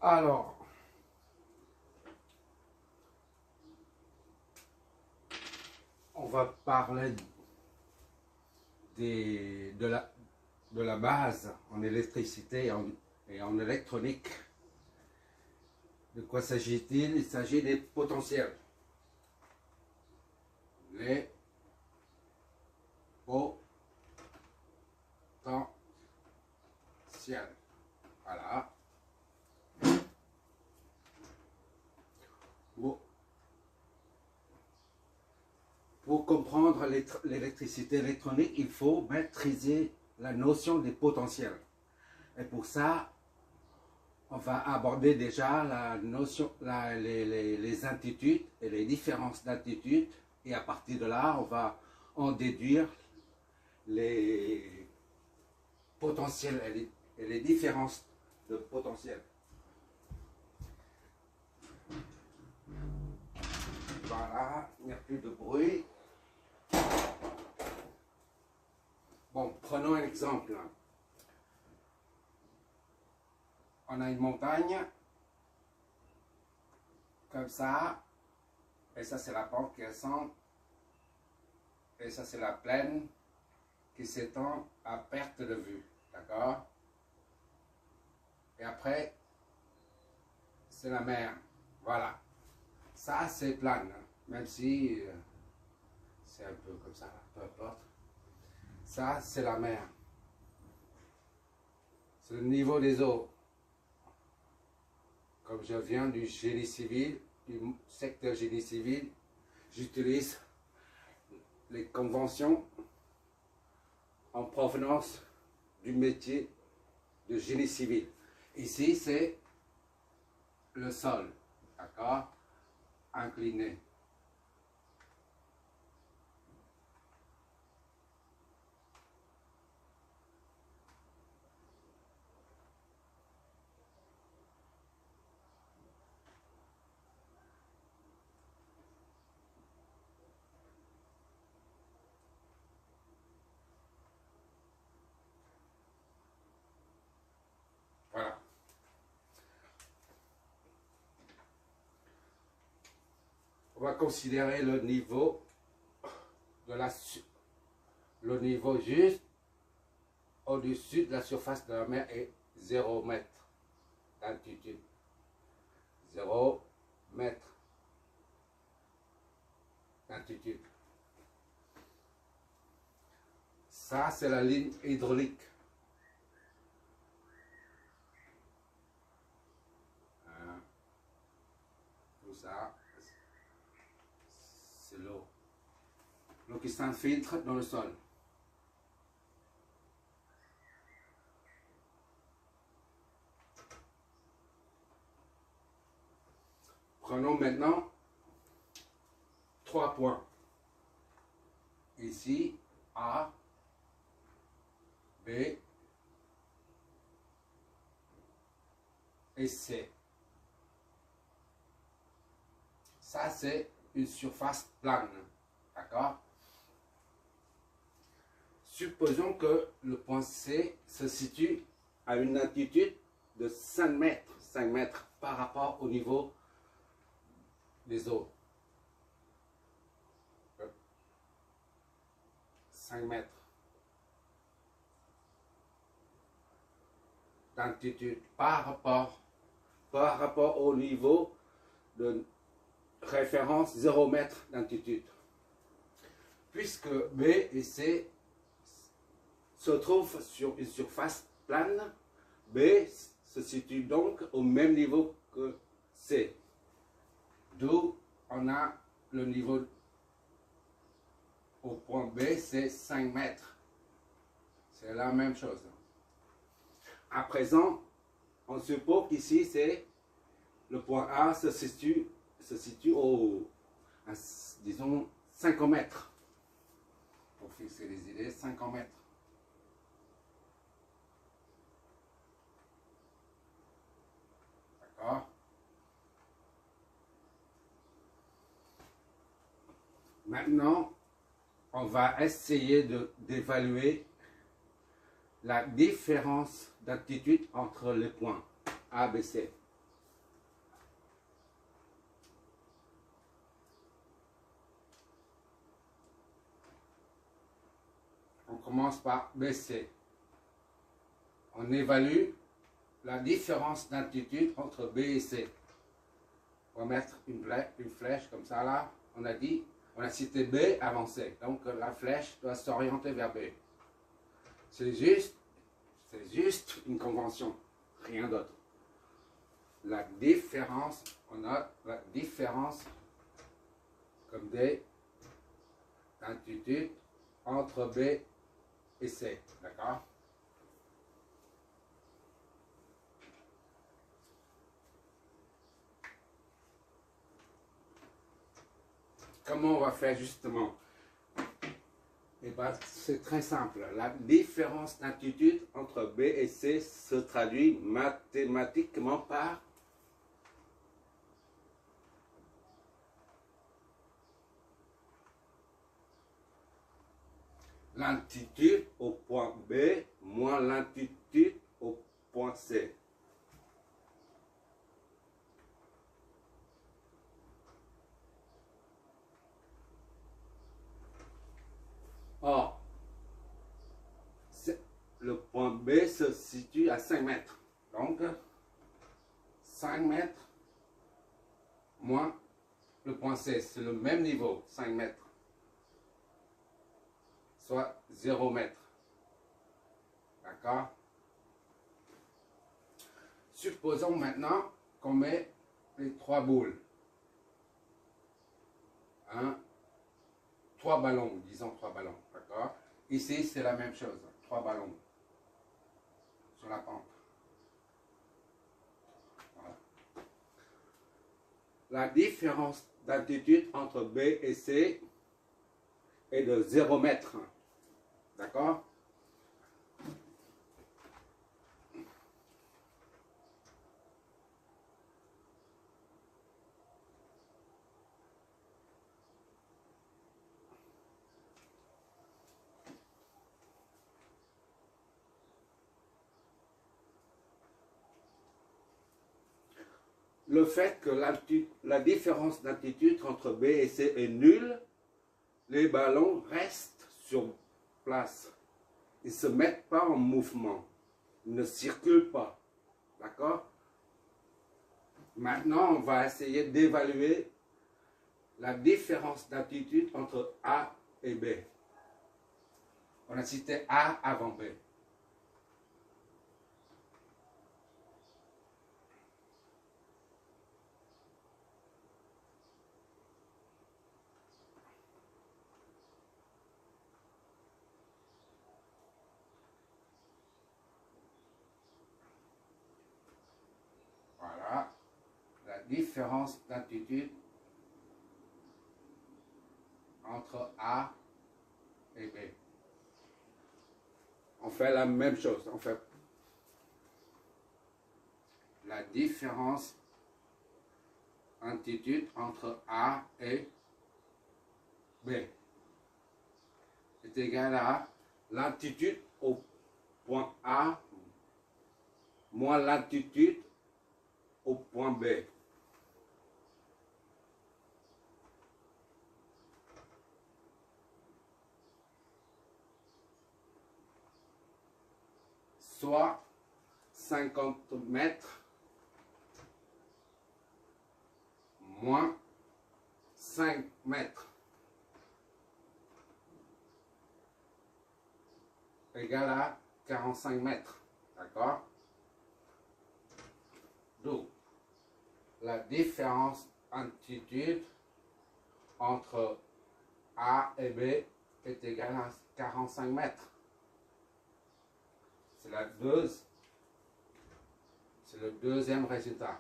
Alors, on va parler de la base en électricité et en électronique. De quoi s'agit-il? Il s'agit des potentiels. Les potentiels. Voilà. Pour comprendre l'électricité électronique, il faut maîtriser la notion des potentiels. Et pour ça, on va aborder déjà la notion, les altitudes et les différences d'altitude. Et à partir de là, on va en déduire les potentiels et les différences de potentiel. Voilà, il n'y a plus de bruit. Bon, prenons un exemple. On a une montagne, comme ça, et ça c'est la pente qui descend, et ça c'est la plaine qui s'étend à perte de vue, d'accord? Et après, c'est la mer, voilà. Ça c'est plane, même si c'est un peu comme ça, peu importe. Ça c'est la mer. C'est le niveau des eaux. Comme je viens du génie civil, du secteur génie civil, j'utilise les conventions en provenance du métier de génie civil. Ici, c'est le sol, d'accord, incliné. Voilà. On va considérer le niveau le niveau juste au-dessus de la surface de la mer est 0 mètre d'altitude. 0 mètre d'altitude. Ça, c'est la ligne hydraulique. Tout ça, c'est l'eau. L'eau qui s'infiltre dans le sol. Prenons maintenant 3 points. Ici, A, B et C. Ça, c'est une surface plane. D'accord? Supposons que le point C se situe à une altitude de 5 mètres. 5 mètres par rapport au niveau des eaux. 5 mètres d'altitude par rapport au niveau de référence 0 mètre d'altitude. Puisque B et C se trouvent sur une surface plane, B se situe donc au même niveau que C. D'où on a le niveau au point B, c'est 5 mètres. C'est la même chose. À présent, on suppose qu'ici, c'est le point A se situe à, disons, 50 mètres. Pour fixer les idées, 50 mètres. D'accord? Maintenant, on va essayer d'évaluer la différence d'altitude entre les points A, B, C. commence par BC. On évalue la différence d'altitude entre B et C. On va mettre une flèche comme ça là. On a cité B avant C. Donc la flèche doit s'orienter vers B. C'est juste une convention, rien d'autre. La différence, on a la différence comme des altitudes entre B et C. D'accord? Comment on va faire justement? Eh bien, c'est très simple. La différence d'altitude entre B et C se traduit mathématiquement par l'altitude au point B moins l'altitude au point C. Or, le point B se situe à 5 mètres. Donc, 5 mètres moins le point C, c'est le même niveau, 5 mètres. Soit 0 mètre. D'accord? Supposons maintenant qu'on met les 3 boules. 3 ballons, disons 3 ballons. D'accord? Ici, c'est la même chose. 3 ballons sur la pente. Voilà. La différence d'altitude entre B et C est de 0 mètre. D'accord? Le fait que la différence d'altitude entre B et C est nulle, les ballons restent sur place. Ils ne se mettent pas en mouvement. Ils ne circulent pas. D'accord? Maintenant, on va essayer d'évaluer la différence d'altitude entre A et B. On a cité A avant B. Voilà, la différence d'altitude entre A et B. On fait la même chose. On fait la différence d'altitude entre A et B est égal à l'altitude au point A moins l'altitude au point B. Soit 50 mètres moins 5 mètres égale à 45 mètres. D'accord? Donc, la différence d'altitude entre A et B est égale à 45 mètres. C'est le deuxième résultat.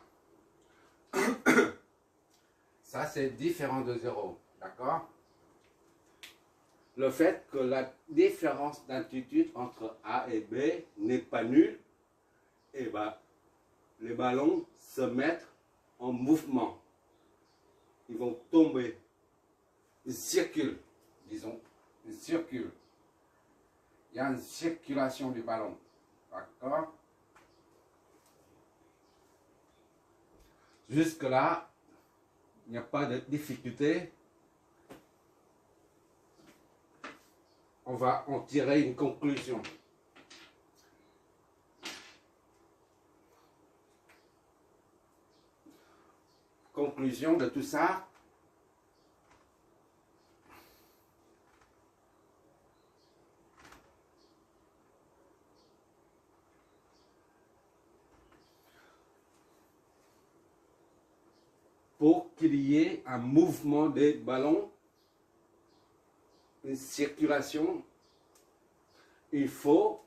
Ça, c'est différent de 0. D'accord? Le fait que la différence d'altitude entre A et B n'est pas nulle, et ben, les ballons se mettent en mouvement. Ils vont tomber. Ils circulent, disons. Ils circulent. Il y a une circulation du ballon. D'accord? Jusque-là, il n'y a pas de difficulté. On on va en tirer une conclusion. Conclusion de tout ça. Pour qu'il y ait un mouvement des ballons, une circulation, il faut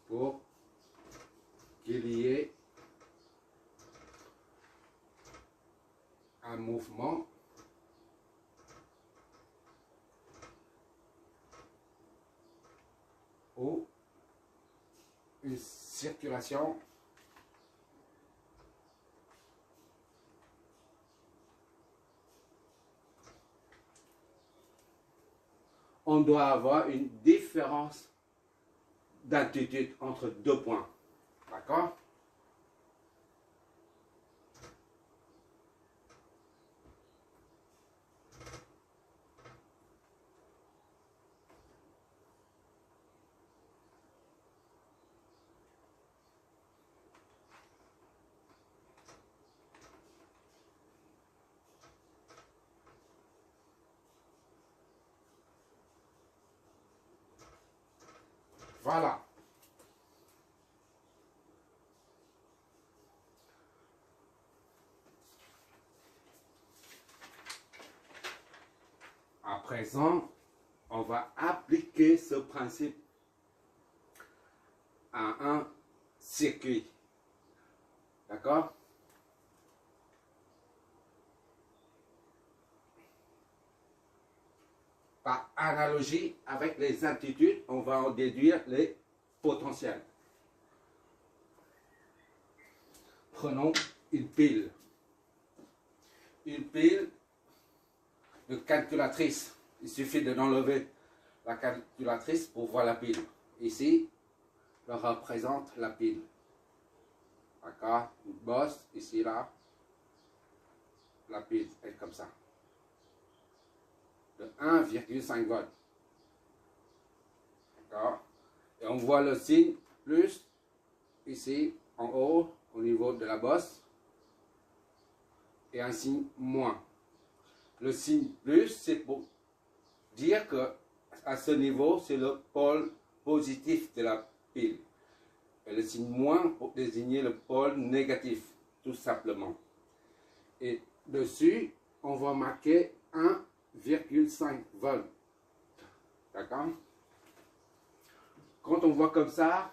pour qu'il y ait un mouvement ou une circulation, on doit avoir une différence d'altitude entre deux points. D'accord? Voilà. À présent, on va appliquer ce principe à un circuit. D'accord? Par analogie avec les altitudes, on va en déduire les potentiels. Prenons une pile. Une pile de calculatrice. Il suffit de l'enlever la calculatrice pour voir la pile. Ici, je représente la pile. D'accord? Une bosse, ici, là. La pile est comme ça. De 1,5 volts. D'accord? Et on voit le signe plus ici en haut au niveau de la bosse et un signe moins. Le signe plus, c'est pour dire que à ce niveau, c'est le pôle positif de la pile. Et le signe moins pour désigner le pôle négatif, tout simplement. Et dessus, on va marquer 1,5 volts. D'accord? Quand on voit comme ça,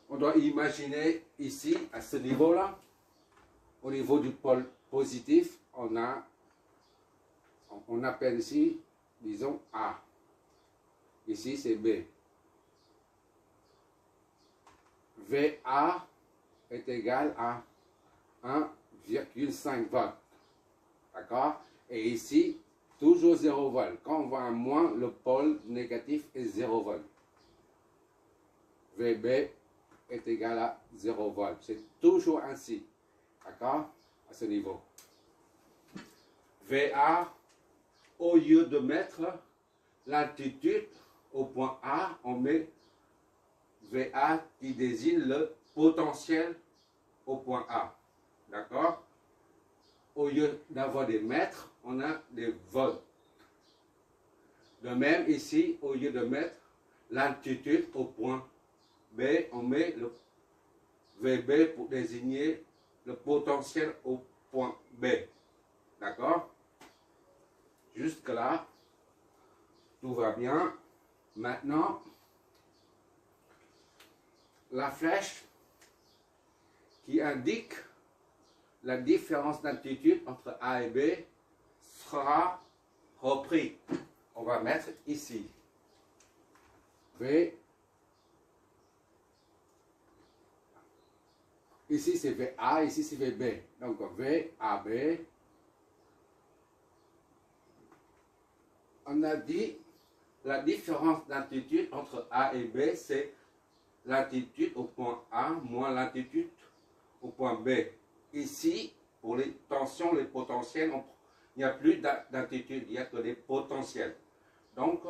on doit imaginer ici, à ce niveau-là, au niveau du pôle positif, on appelle ici, disons A. Ici, c'est B. VA est égal à 1,5 volts. D'accord? Et ici, toujours 0 volts. Quand on voit un moins, le pôle négatif est 0 volts. VB est égal à 0 volts. C'est toujours ainsi. D'accord? À ce niveau. VA, au lieu de mettre l'altitude au point A, on met VA qui désigne le potentiel au point A. D'accord? Au lieu d'avoir des mètres, on a des volts. De même, ici, au lieu de mettre l'altitude au point B, on met le VB pour désigner le potentiel au point B. D'accord? Jusque-là, tout va bien. Maintenant, la flèche qui indique la différence d'altitude entre A et B sera repris. On va mettre ici. V. Ici c'est VA, ici c'est VB. Donc VAB. On a dit la différence d'altitude entre A et B, c'est l'altitude au point A moins l'altitude au point B. Ici, Pour les tensions, les potentiels, il n'y a plus d'amplitude, il n'y a que des potentiels. Donc,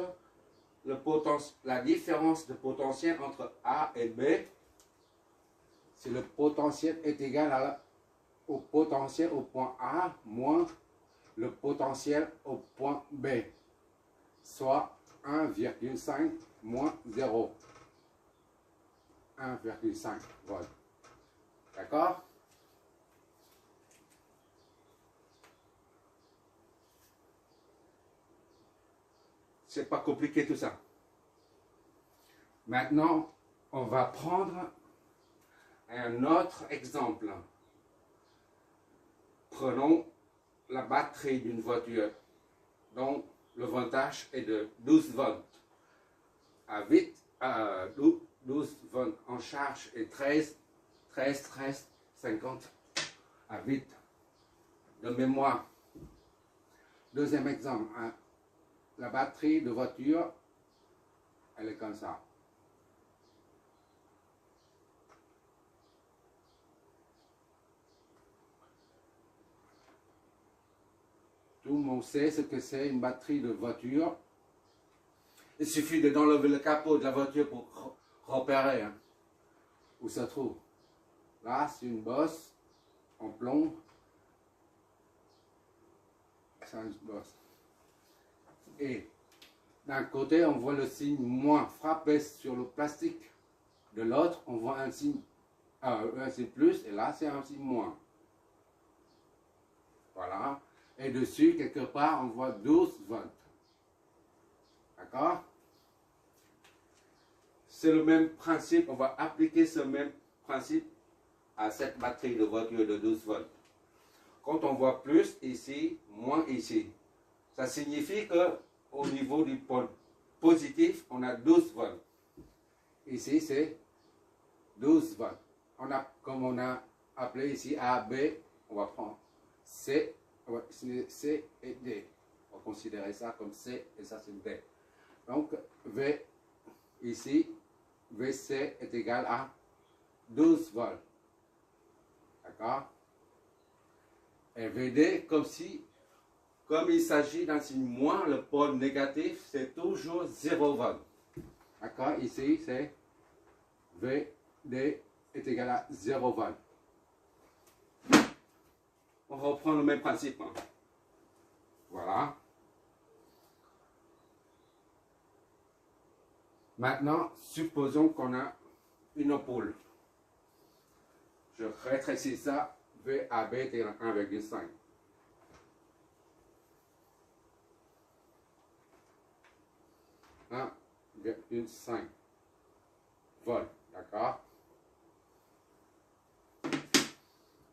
la différence de potentiel entre A et B, c'est le potentiel est égal au potentiel au point A moins le potentiel au point B, soit 1,5 moins 0. 1,5 volts. D'accord? C'est pas compliqué tout ça. Maintenant, on va prendre un autre exemple. Prenons la batterie d'une voiture dont le voltage est de 12 volts. À 12 volts en charge et 13, 50 à 8 de mémoire. Deuxième exemple, hein, la batterie de voiture, elle est comme ça. Tout le monde sait ce que c'est une batterie de voiture. Il suffit d'enlever le capot de la voiture pour repérer hein, où ça se trouve. Là, c'est une bosse en plomb. C'est une bosse. Et d'un côté, on voit le signe moins frappé sur le plastique. De l'autre, on voit un signe plus, et là, c'est un signe moins. Voilà. Et dessus, quelque part, on voit 12 volts. D'accord? C'est le même principe, on va appliquer ce même principe à cette batterie de voiture de 12 volts. Quand on voit plus ici, moins ici, ça signifie que au niveau du pôle positif, on a 12 volts. Ici, c'est 12 volts. Comme on a appelé ici A, B, on va prendre C, C et D. On va considérer ça comme C et ça c'est D. Donc, V ici, VC est égal à 12 volts. D'accord? Et VD, comme il s'agit d'un signe moins, le pôle négatif, c'est toujours 0 volts. D'accord? Ici, c'est VD est égal à 0 volts. On reprend le même principe. Hein. Voilà. Maintenant, supposons qu'on a une ampoule. Je rétrécis ça, VAB est égal à 1,5. Volts, d'accord?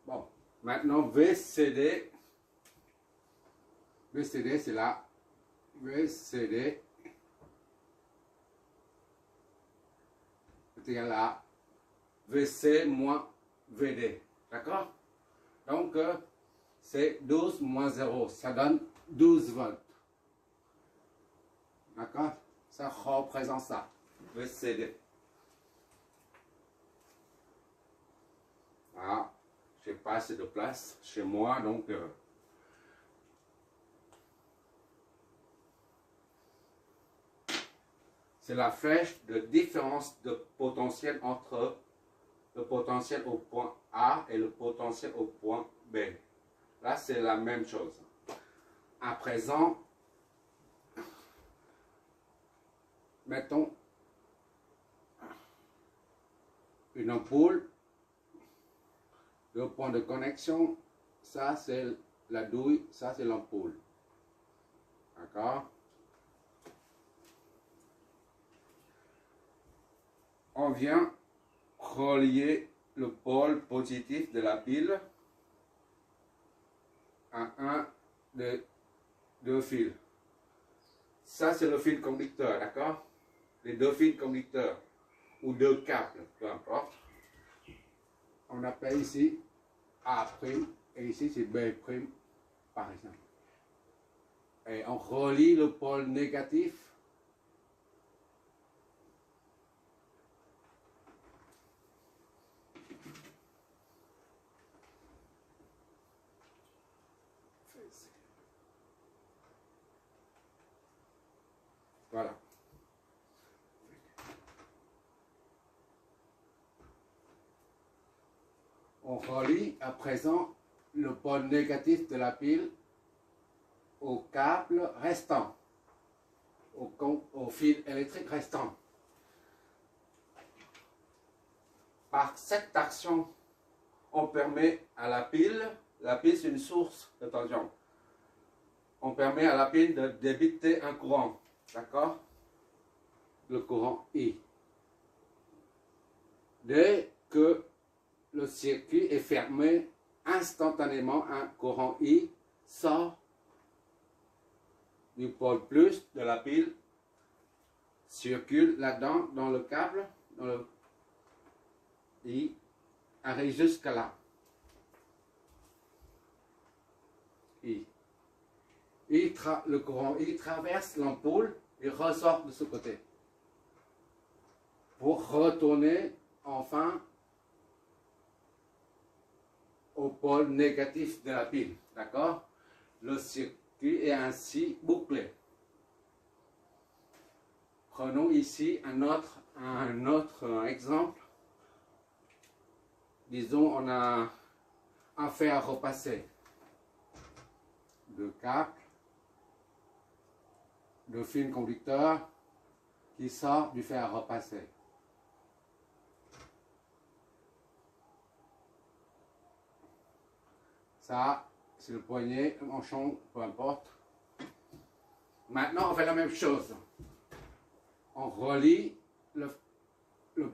Bon, maintenant VCD c'est là, VCD est égal à VC moins VD, d'accord? Donc, c'est 12 moins 0, ça donne 12 volts. D'accord? Ça représente ça, VCD. Ah, je n'ai pas assez de place chez moi, donc c'est la flèche de différence de potentiel entre le potentiel au point A et le potentiel au point B. Là, c'est la même chose. À présent, mettons une ampoule. Le point de connexion, ça c'est la douille, ça c'est l'ampoule. D'accord? On vient relier le pôle positif de la pile à un des deux fils. Ça c'est le fil conducteur, d'accord? Les deux fils conducteurs ou deux câbles, peu importe. On appelle ici A' et ici c'est B' par exemple. Et on relie le pôle négatif Voilà. On relie à présent le pôle négatif de la pile au câble restant, au fil électrique restant. Par cette action, on permet à la pile c'est une source de tension, on permet à la pile de débiter un courant, d'accord? Le courant I. Dès que le circuit est fermé, instantanément un courant I sort du pôle plus de la pile, circule là-dedans dans le câble, I arrive jusqu'à là. Le courant I traverse l'ampoule et ressort de ce côté pour retourner enfin au pôle négatif de la pile. D'accord? Le circuit est ainsi bouclé. Prenons ici un autre exemple. Disons, on a un fer à repasser. De câble, de fil conducteur qui sort du fer à repasser. Ça, c'est le poignet, le manchon, peu importe. Maintenant, on fait la même chose. On relie le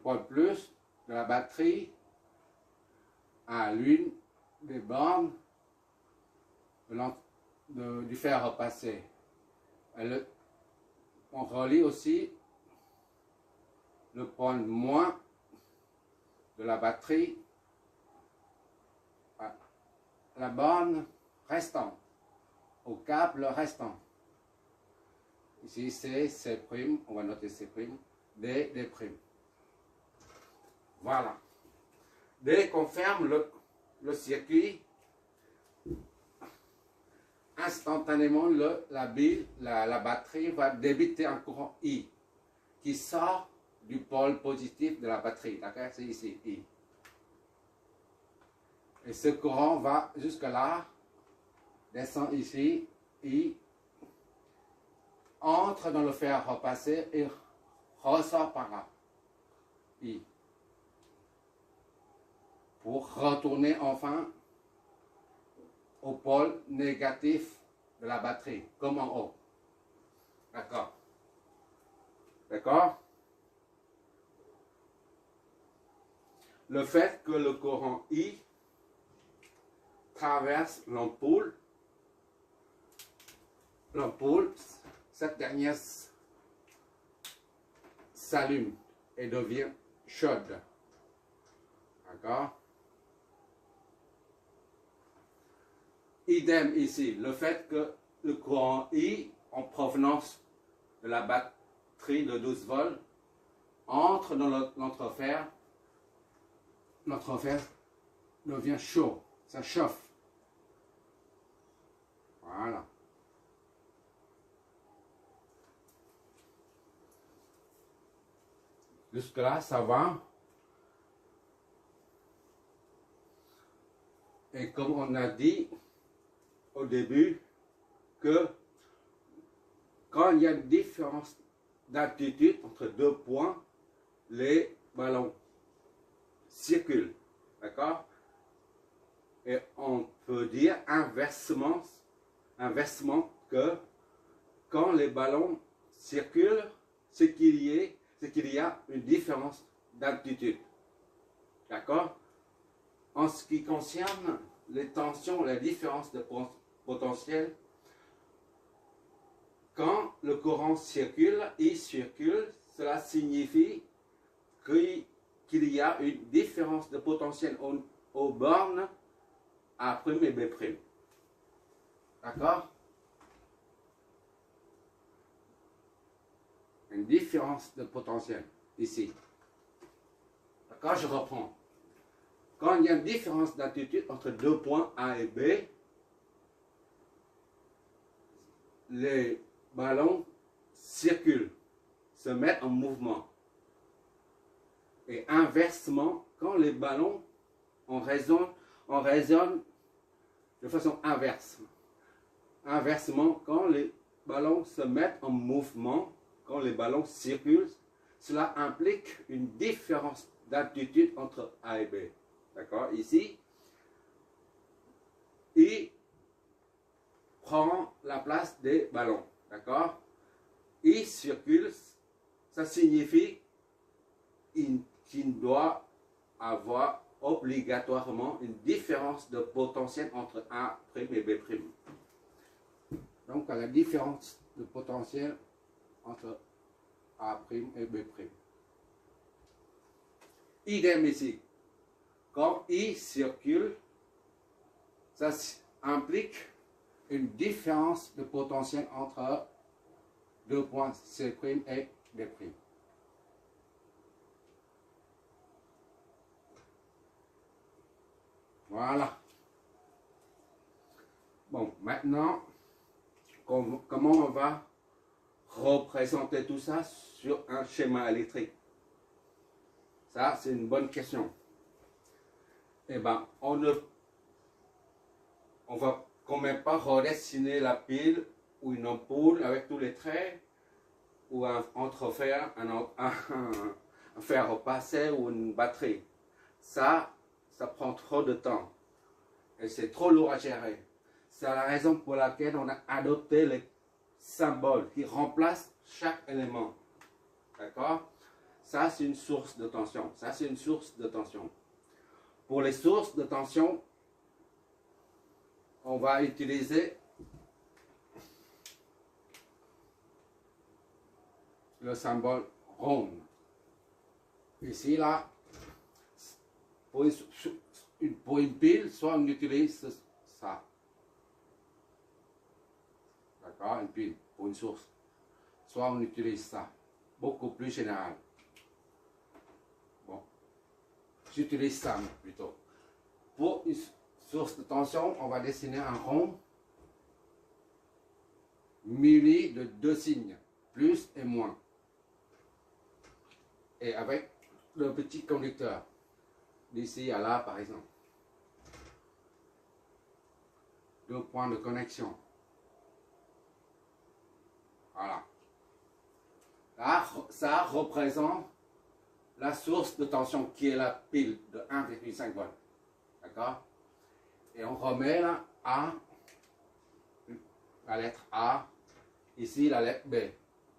pôle plus de la batterie à l'une des bornes du fer à repasser. On relie aussi le pôle moins de la batterie à la borne restante, au câble restant. Ici c'est C', on va noter C', D', D'. Voilà. Dès qu'on ferme le circuit, instantanément la batterie va débiter un courant I qui sort du pôle positif de la batterie. D'accord? C'est ici, I. Et ce courant va jusque là, descend ici, I, entre dans le fer à repasser et ressort par là, I. Pour retourner enfin au pôle négatif de la batterie, comme en haut. D'accord? D'accord? Le fait que le courant I traverse l'ampoule, cette dernière s'allume et devient chaude. D'accord? Idem ici, le fait que le courant I en provenance de la batterie de 12 volts entre dans l'entrefer, l'entrefer devient chaud, ça chauffe. Voilà. Jusque-là, ça va. Et comme on a dit au début, que quand il y a une différence d'altitude entre deux points, les ballons circulent. D'accord? Et on peut dire inversement que quand les ballons circulent, c'est qu'il y a une différence d'altitude. D'accord? En ce qui concerne les tensions, la différence de potentiel, quand le courant circule, il circule, cela signifie qu'il y a une différence de potentiel aux bornes A' et B'. D'accord? Une différence de potentiel ici. D'accord? Je reprends. Quand il y a une différence d'altitude entre deux points A et B, les ballons circulent, se mettent en mouvement. Et inversement, quand les ballons, on raisonne de façon inverse. Inversement, quand les ballons se mettent en mouvement, quand les ballons circulent, cela implique une différence d'altitude entre A et B. D'accord? Ici, I prend la place des ballons. D'accord? I circule, ça signifie qu'il doit avoir obligatoirement une différence de potentiel entre A' et B'. Donc, la différence de potentiel entre A' et B'. Idem ici. Quand I circule, ça implique une différence de potentiel entre deux points C' et B'. Voilà. Bon, maintenant, comment on va représenter tout ça sur un schéma électrique? Ça, c'est une bonne question. Eh bien, on va quand même pas redessiner la pile ou une ampoule avec tous les traits ou un entrefer, un fer repassé ou une batterie. Ça prend trop de temps et c'est trop lourd à gérer. C'est la raison pour laquelle on a adopté les symboles qui remplacent chaque élément. D'accord? Ça, c'est une source de tension. Ça, c'est une source de tension. Pour les sources de tension, on va utiliser le symbole rond. Ici, là, pour une pile, soit on utilise ça. D'accord? Une pile pour une source. Soit on utilise ça. Beaucoup plus général. Bon. J'utilise ça plutôt. Pour une source de tension, on va dessiner un rond muni de deux signes, plus et moins. Et avec le petit conducteur, d'ici à là par exemple. Deux points de connexion. Voilà. Là, ça représente la source de tension qui est la pile de 1,5 volts. D'accord? Et on remet là A, la lettre A, ici la lettre B.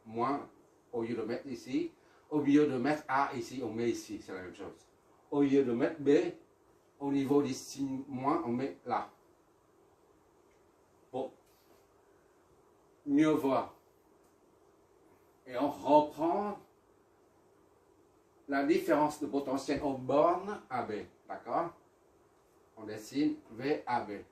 Moins, au lieu de mettre ici, au lieu de mettre A ici, on met ici, c'est la même chose. Au lieu de mettre B, au niveau du signe moins, on met là. Pour mieux voir. Et on reprend la différence de potentiel aux bornes AB. D'accord? On dessine VAB.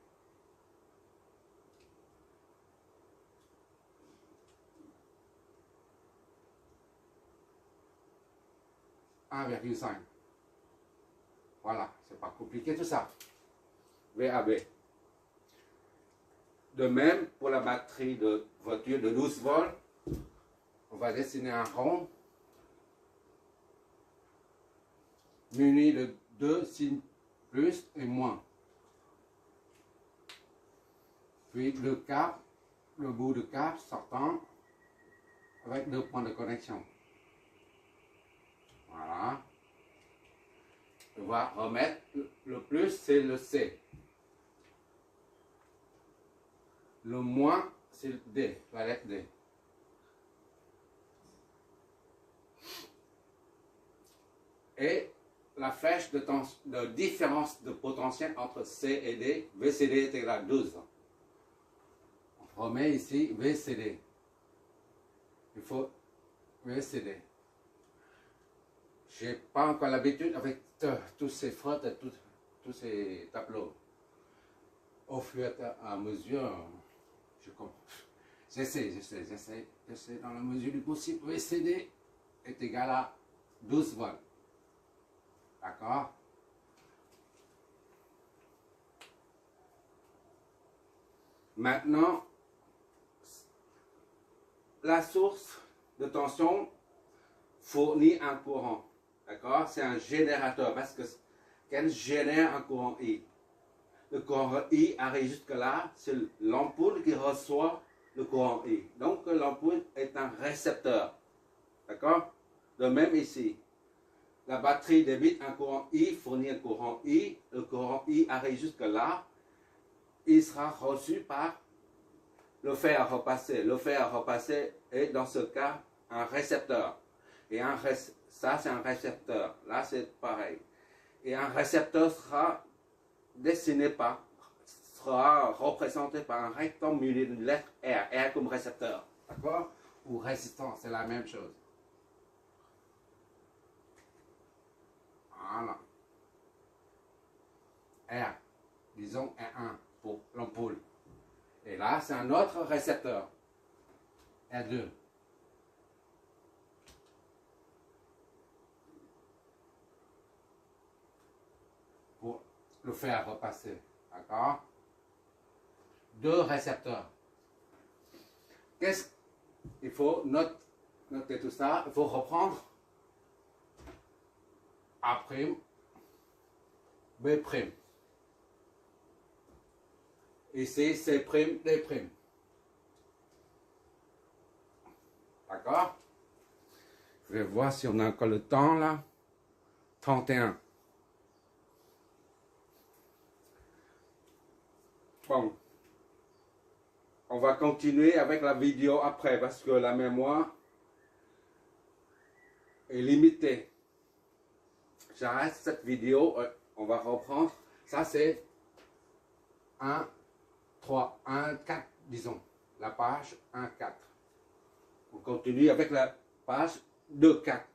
« 1,5. Voilà, c'est pas compliqué tout ça. VAB. De même, pour la batterie de voiture de 12 volts, on va dessiner un rond muni de deux signes plus et moins. Puis le cap, le bout de cap sortant avec deux points de connexion. Voilà. On va remettre le plus, c'est le C. Le moins, c'est le D, la lettre D. Et la flèche de différence de potentiel entre C et D, VCD est égal à 12. On remet ici VCD. Il faut VCD. Je n'ai pas encore l'habitude avec tous ces frottes et tous ces tableaux. Au fur et à mesure, je comprends. J'essaie dans la mesure du possible. VCD est égal à 12 volts. D'accord? Maintenant, la source de tension fournit un courant. D'accord? C'est un générateur parce qu'elle génère un courant I. Le courant I arrive jusque-là, c'est l'ampoule qui reçoit le courant I. Donc l'ampoule est un récepteur. D'accord? De même ici. La batterie débite un courant I, fournit un courant I. Le courant I arrive jusque-là. Il sera reçu par le fer à repasser. Le fer à repasser est dans ce cas un récepteur. Et ça c'est un récepteur. Là c'est pareil. Et un récepteur sera représenté par un rectangle muni d'une lettre R. R comme récepteur. D'accord? Ou résistance, c'est la même chose. Voilà. R. Disons R1 pour l'ampoule. Et là, c'est un autre récepteur. R2. Pour le faire repasser. D'accord? Deux récepteurs. Qu'est-ce qu'il faut noter tout ça? Il faut reprendre A', B'. Ici, C', D'. D'accord? Je vais voir si on a encore le temps là. 31. Bon. On va continuer avec la vidéo après parce que la mémoire est limitée. J'arrête cette vidéo. On va reprendre. Ça c'est 1, 3, 1, 4, disons. La page 1, 4. On continue avec la page 2, 4.